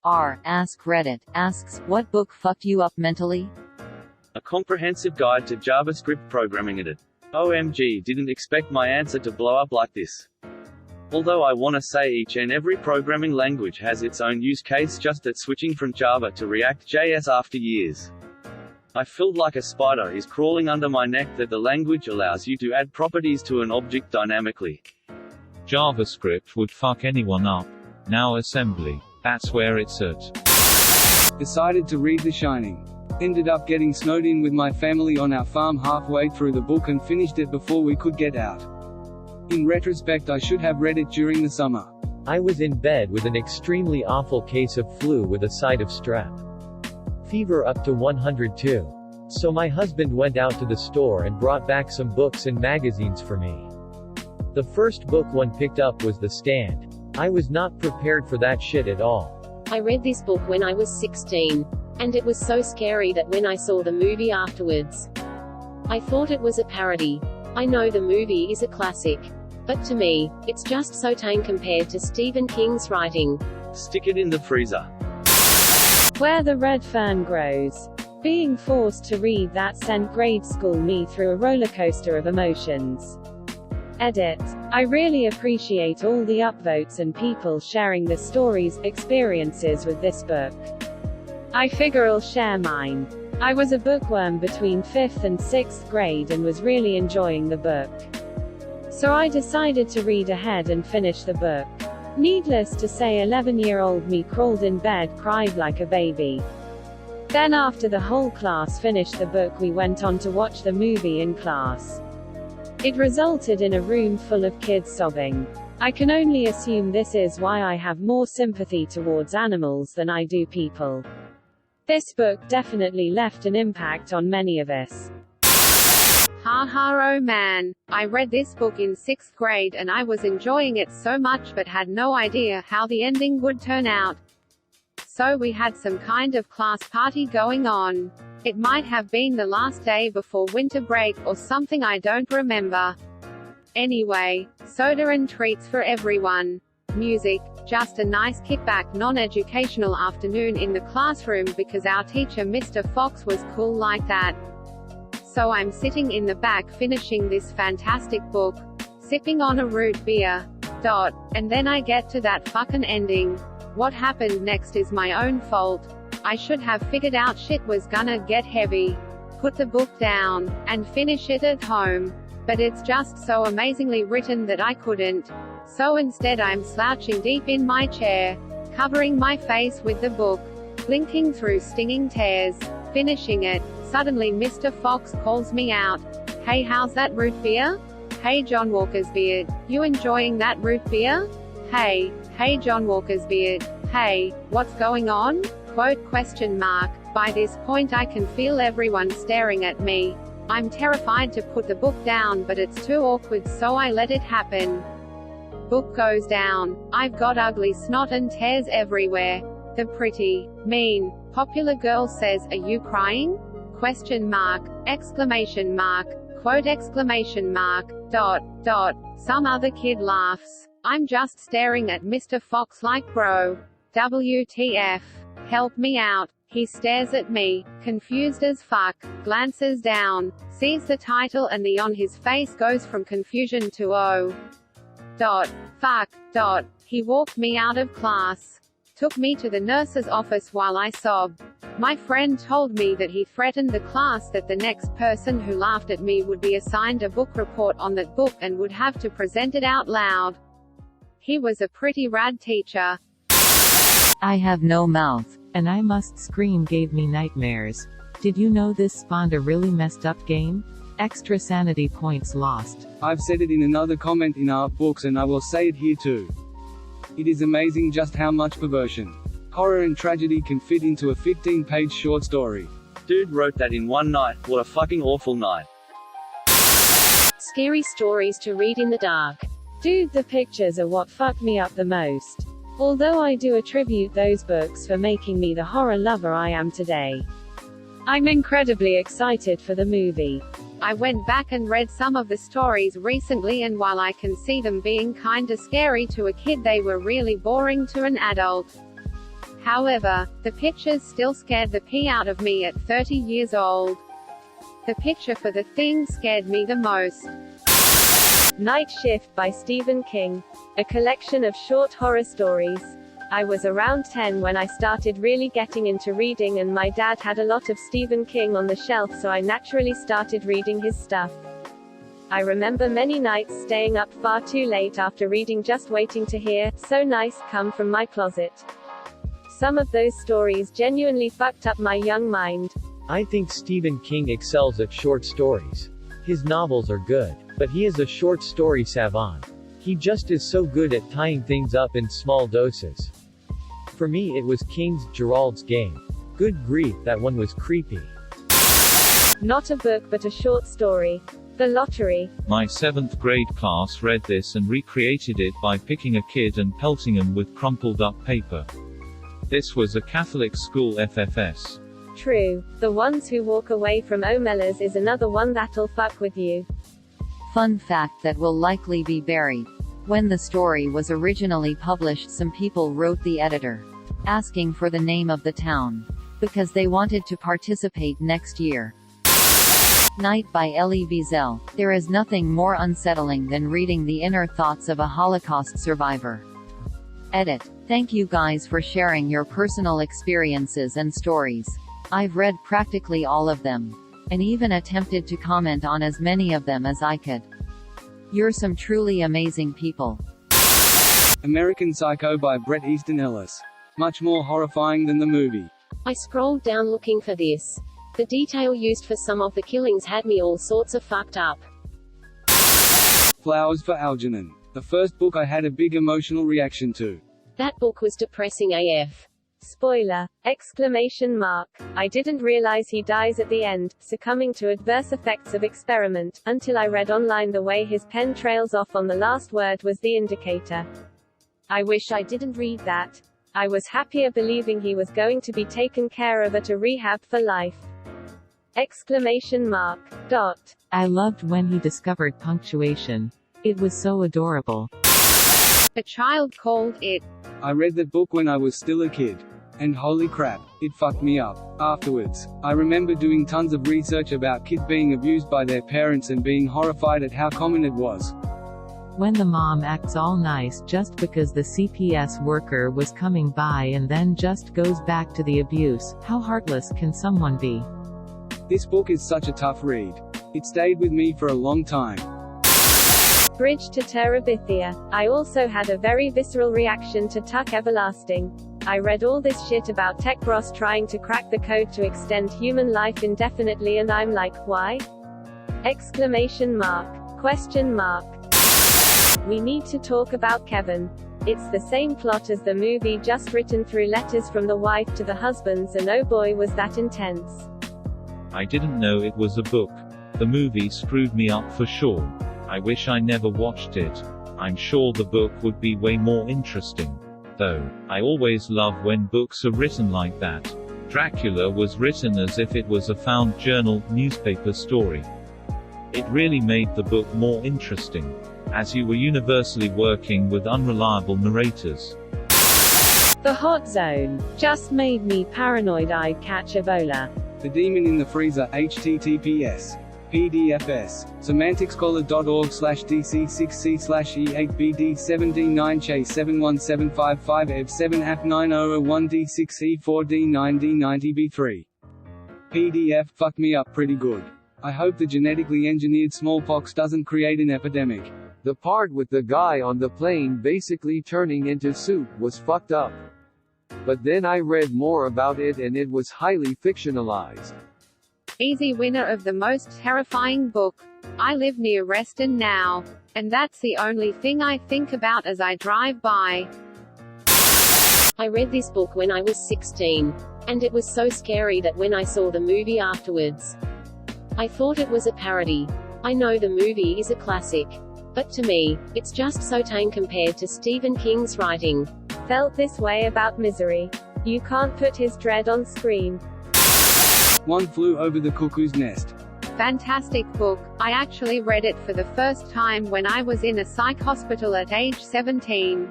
AskReddit asks, what book fucked you up mentally? A comprehensive guide to JavaScript programming edit. OMG, didn't expect my answer to blow up like this. Although I wanna say each and every programming language has its own use case, just that switching from Java to React.js after years, I felt like a spider is crawling under my neck that the language allows you to add properties to an object dynamically. JavaScript would fuck anyone up. Now assembly. That's where it's at. Decided to read The Shining. Ended up getting snowed in with my family on our farm halfway through the book and finished it before we could get out. In retrospect, I should have read it during the summer. I was in bed with an extremely awful case of flu with a side of strep. Fever up to 102. So my husband went out to the store and brought back some books and magazines for me. The first book one picked up was The Stand. I was not prepared for that shit at all. I read this book when I was 16. And it was so scary that when I saw the movie afterwards, I thought it was a parody. I know the movie is a classic, but to me, it's just so tame compared to Stephen King's writing. Stick it in the freezer. Where the Red Fern Grows. Being forced to read that sent grade school me through a rollercoaster of emotions. Edit. I really appreciate all the upvotes and people sharing their stories, experiences with this book. I figure I'll share mine. I was a bookworm between 5th and 6th grade and was really enjoying the book. So I decided to read ahead and finish the book. Needless to say, 11-year-old me crawled in bed, cried like a baby. Then after the whole class finished the book, we went on to watch the movie in class. It resulted in a room full of kids sobbing. I can only assume this is why I have more sympathy towards animals than I do people. This book definitely left an impact on many of us. Oh man, I read this book in 6th grade and I was enjoying it so much but had no idea how the ending would turn out. So we had some kind of class party going on. It might have been the last day before winter break or something, I don't remember. Anyway, soda and treats for everyone. Music, just a nice kickback non-educational afternoon in the classroom because our teacher Mr. Fox was cool like that. So I'm sitting in the back finishing this fantastic book, sipping on a root beer. And then I get to that fucking ending. What happened next is my own fault. I should have figured out shit was gonna get heavy. Put the book down, and finish it at home. But it's just so amazingly written that I couldn't. So instead I'm slouching deep in my chair, covering my face with the book, blinking through stinging tears, finishing it. Suddenly Mr. Fox calls me out. Hey, how's that root beer? Hey, John Walker's beard, you enjoying that root beer? Hey, John Walker's beard, hey, what's going on? Quote, question mark. By this point I can feel everyone staring at me. I'm terrified to put the book down but it's too awkward so I let it happen. Book goes down. I've got ugly snot and tears everywhere. The pretty, mean, popular girl says, "Are you crying?" Question mark, exclamation mark, quote, exclamation mark, dot. Some other kid laughs. I'm just staring at Mr. Fox like, bro. WTF. Help me out. He stares at me, confused as fuck, glances down, sees the title and the on his face goes from confusion to oh. Fuck. He walked me out of class. Took me to the nurse's office while I sobbed. My friend told me that he threatened the class that the next person who laughed at me would be assigned a book report on that book and would have to present it out loud. He was a pretty rad teacher. I have no mouth, and I must scream gave me nightmares. Did you know this spawned a really messed up game? Extra sanity points lost. I've said it in another comment in our books and I will say it here too. It is amazing just how much perversion, horror and tragedy can fit into a 15-page short story. Dude wrote that in one night. What a fucking awful night. Scary stories to read in the dark. Dude, the pictures are what fucked me up the most. Although I do attribute those books for making me the horror lover I am today. I'm incredibly excited for the movie. I went back and read some of the stories recently and while I can see them being kinda scary to a kid, they were really boring to an adult. However, the pictures still scared the pee out of me at 30 years old. The picture for The Thing scared me the most. Night Shift by Stephen King. A collection of short horror stories. I was around 10 when I started really getting into reading, and my dad had a lot of Stephen King on the shelf, so I naturally started reading his stuff. I remember many nights staying up far too late after reading, just waiting to hear "So Nice" come from my closet. Some of those stories genuinely fucked up my young mind. I think Stephen King excels at short stories. His novels are good, but he is a short story savant. He just is so good at tying things up in small doses. For me, it was King's Gerald's Game. Good grief, that one was creepy. Not a book but a short story. The Lottery. My 7th grade class read this and recreated it by picking a kid and pelting him with crumpled up paper. This was a Catholic school FFS. True. The Ones Who Walk Away from O'Malley's is another one that'll fuck with you. Fun fact that will likely be buried. When the story was originally published, some people wrote the editor, asking for the name of the town, because they wanted to participate next year. Night by Elie Wiesel. There is nothing more unsettling than reading the inner thoughts of a Holocaust survivor. Edit. Thank you guys for sharing your personal experiences and stories. I've read practically all of them, and even attempted to comment on as many of them as I could. You're some truly amazing people. American Psycho by Bret Easton Ellis. Much more horrifying than the movie. I scrolled down looking for this. The detail used for some of the killings had me all sorts of fucked up. Flowers for Algernon. The first book I had a big emotional reaction to. That book was depressing AF. Spoiler! Exclamation mark. I didn't realize he dies at the end, succumbing to adverse effects of experiment, until I read online the way his pen trails off on the last word was the indicator. I wish I didn't read that. I was happier believing he was going to be taken care of at a rehab for life. Exclamation mark. Dot. I loved when he discovered punctuation. It was so adorable. A Child Called It. I read that book when I was still a kid. And holy crap, it fucked me up. Afterwards, I remember doing tons of research about kids being abused by their parents and being horrified at how common it was. When the mom acts all nice just because the CPS worker was coming by and then just goes back to the abuse, how heartless can someone be? This book is such a tough read. It stayed with me for a long time. Bridge to Terabithia. I also had a very visceral reaction to Tuck Everlasting. I read all this shit about Tech Bros trying to crack the code to extend human life indefinitely, and I'm like, why? Exclamation mark. Question mark. We need to talk about Kevin. It's the same plot as the movie, just written through letters from the wife to the husbands, and oh boy was that intense. I didn't know it was a book. The movie screwed me up for sure. I wish I never watched it. I'm sure the book would be way more interesting. Though, I always love when books are written like that. Dracula was written as if it was a found journal, newspaper story. It really made the book more interesting, as you were universally working with unreliable narrators. The Hot Zone. Just made me paranoid I'd catch Ebola. The Demon in the Freezer. https. PDFS. SemanticsScholar.org/DC66/E8BD179J71755F7F901D6E4D9D90B3. PDF. Fuck me up pretty good. I hope the genetically engineered smallpox doesn't create an epidemic. The part with the guy on the plane basically turning into soup was fucked up. But then I read more about it and it was highly fictionalized. Easy winner of the most terrifying book. I live near Reston now. And that's the only thing I think about as I drive by. I read this book when I was 16. And it was so scary that when I saw the movie afterwards, I thought it was a parody. I know the movie is a classic. But to me, it's just so tame compared to Stephen King's writing. Felt this way about Misery. You can't put his dread on screen. One Flew Over the Cuckoo's Nest. Fantastic book. I actually read it for the first time when I was in a psych hospital at age 17.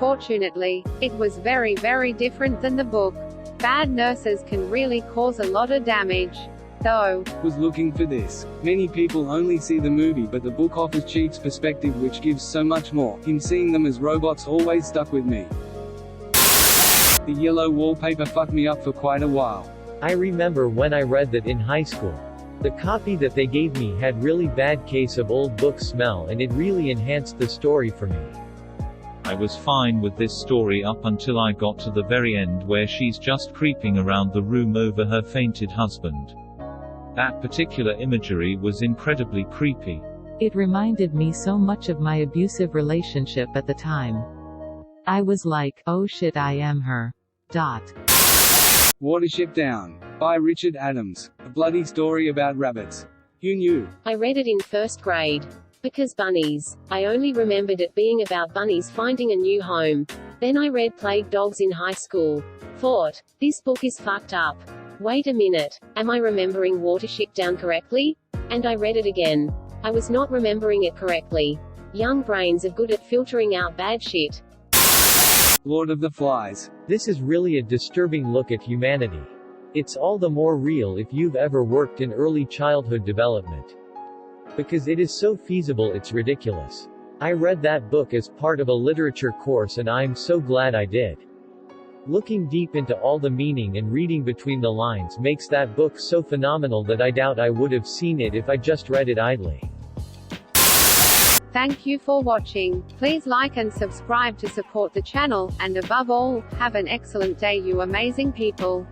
Unfortunately, it was very different than the book. Bad nurses can really cause a lot of damage. Though, was looking for this. Many people only see the movie, but the book offers Chief's perspective, which gives so much more. Him seeing them as robots always stuck with me. The yellow wallpaper fucked me up for quite a while. I remember when I read that in high school. The copy that they gave me had really bad case of old book smell, and it really enhanced the story for me. I was fine with this story up until I got to the very end where she's just creeping around the room over her fainted husband. That particular imagery was incredibly creepy. It reminded me so much of my abusive relationship at the time. I was like, oh shit, I am her. Watership Down, by Richard Adams. A bloody story about rabbits. Who knew? I read it in first grade. Because bunnies. I only remembered it being about bunnies finding a new home. Then I read Plague Dogs in high school. Thought, this book is fucked up. Wait a minute, am I remembering Watership Down correctly? And I read it again. I was not remembering it correctly. Young brains are good at filtering out bad shit. Lord of the Flies. This is really a disturbing look at humanity. It's all the more real if you've ever worked in early childhood development. Because it is so feasible it's ridiculous. I read that book as part of a literature course and I'm so glad I did. Looking deep into all the meaning and reading between the lines makes that book so phenomenal that I doubt I would have seen it if I just read it idly. Thank you for watching. Please like and subscribe to support the channel, and above all, have an excellent day, you amazing people.